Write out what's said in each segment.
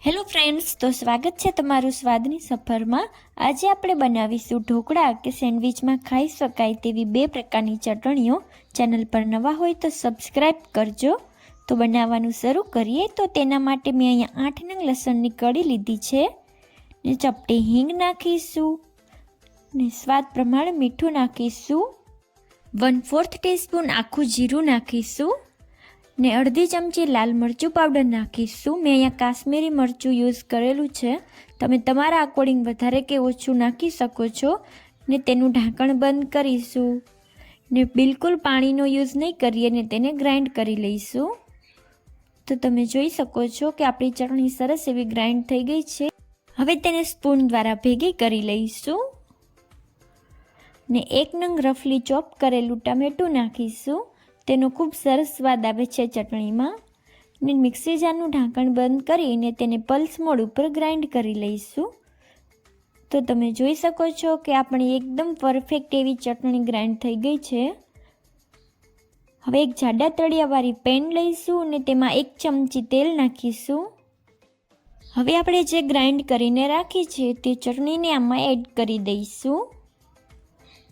Hello friends, તો સ્વાગત છે તમારું સ્વાદની સફરમાં। આજે આપણે બનાવીશું ઢોકળા કે સેન્ડવિચમાં ખાઈ શકાય તેવી બે પ્રકારની ચટણીઓ। ચેનલ પર નવા હોય તો સબસ્ક્રાઈબ કરજો। તો બનાવવાનું શરૂ કરીએ। તો તેના માટે મેં અહીંયા 8 નંગ લસણની કળી લીધી છે ને ચપટી હિંગ નાખીશું ને સ્વાદ પ્રમાણે મીઠું નાખીશું। 1/4 ટીસ્પૂન આખું જીરું નાખીશું ને અડધી ચમચી લાલ મરચું પાવડર નાખીશું। મેં અહીંયા કાશ્મીરી મરચું યુઝ કરેલું છે, તમે તમારા અકોર્ડિંગ વધારે કે ઓછું નાખી શકો છો। ને તેનું ઢાંકણ બંધ કરીશું ને બિલકુલ પાણીનો યુઝ નહીં કરીએ ને તેને ગ્રાઇન્ડ કરી લઈશું। તો તમે જોઈ શકો છો કે આપણી ચટણી સરસ એવી ગ્રાઇન્ડ થઈ ગઈ છે। હવે તેને સ્પૂન દ્વારા ભેગી કરી લઈશું ને 1 નંગ રફલી ચોપ કરેલું ટામેટું નાખીશું। તેનો ખૂબ સરસ સ્વાદ આવે છે ચટણીમાં। ને મિક્સી જારનું ઢાંકણ બંધ કરીને તેને પલ્સ મોડ ઉપર ગ્રાઇન્ડ કરી લઈશું। તો તમે જોઈ શકો છો કે આપણી એકદમ પરફેક્ટ એવી ચટણી ગ્રાઇન્ડ થઈ ગઈ છે। હવે એક જાડા તળિયાવાળી પેન લઈશું અને તેમાં 1 ચમચી તેલ નાખીશું। હવે આપણે જે ગ્રાઇન્ડ કરીને રાખી છે તે ચટણીને આમાં એડ કરી દઈશું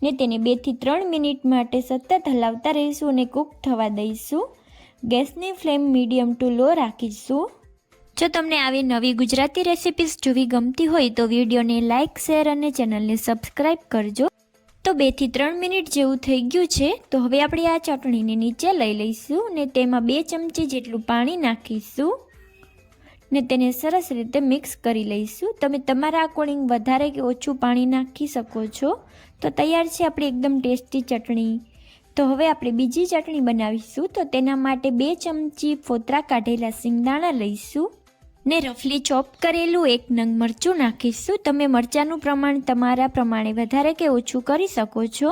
ને તેને 2 થી 3 મિનિટ માટે સતત હલાવતા રહીશું અને કૂક થવા દઈશું। ગેસની ફ્લેમ મીડિયમ ટુ લો રાખીશું। જો તમને આવી નવી ગુજરાતી રેસિપીઝ જોવી ગમતી હોય તો વિડીયોને લાઇક, શેર અને ચેનલને સબસ્ક્રાઈબ કરજો। તો 2 થી 3 મિનિટ જેવું થઈ ગયું છે। તો હવે આપણે આ ચટણીને નીચે લઈ લઈશું ને તેમાં 2 ચમચી જેટલું પાણી નાખીશું ને તેને સરસ રીતે મિક્સ કરી લઈશું। તમે તમારા અકોર્ડિંગ વધારે કે ઓછું પાણી નાખી શકો છો। તો તૈયાર છે આપણી એકદમ ટેસ્ટી ચટણી। તો હવે આપણે બીજી ચટણી બનાવીશું। તો તેના માટે 2 ચમચી ફોતરા કાઢેલા સિંગદાણા લઈશું ને રફલી ચોપ કરેલું 1 નંગ મરચું નાખીશું। તમે મરચાંનું પ્રમાણ તમારા પ્રમાણે વધારે કે ઓછું કરી શકો છો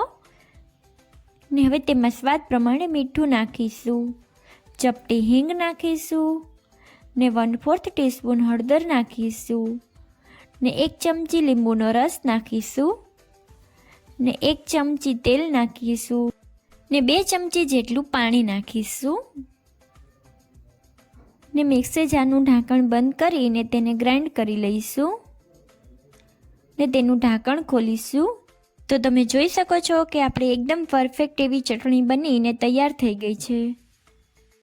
ને હવે તેમાં સ્વાદ પ્રમાણે મીઠું નાખીશું, ચપટી હિંગ નાખીશું ને 1/4 ટીસ્પૂન હળદર નાખીશું ને 1 ચમચી લીંબુનો રસ નાખીશું ને 1 ચમચી તેલ નાખીશું ને 2 ચમચી જેટલું પાણી નાખીશું ને મિક્સર જારનું ઢાંકણ બંધ કરીને તેને ગ્રાઇન્ડ કરી લઈશું ને તેનું ઢાંકણ ખોલીશું। તો તમે જોઈ શકો છો કે આપણે એકદમ પરફેક્ટ એવી ચટણી બનીને તૈયાર થઈ ગઈ છે।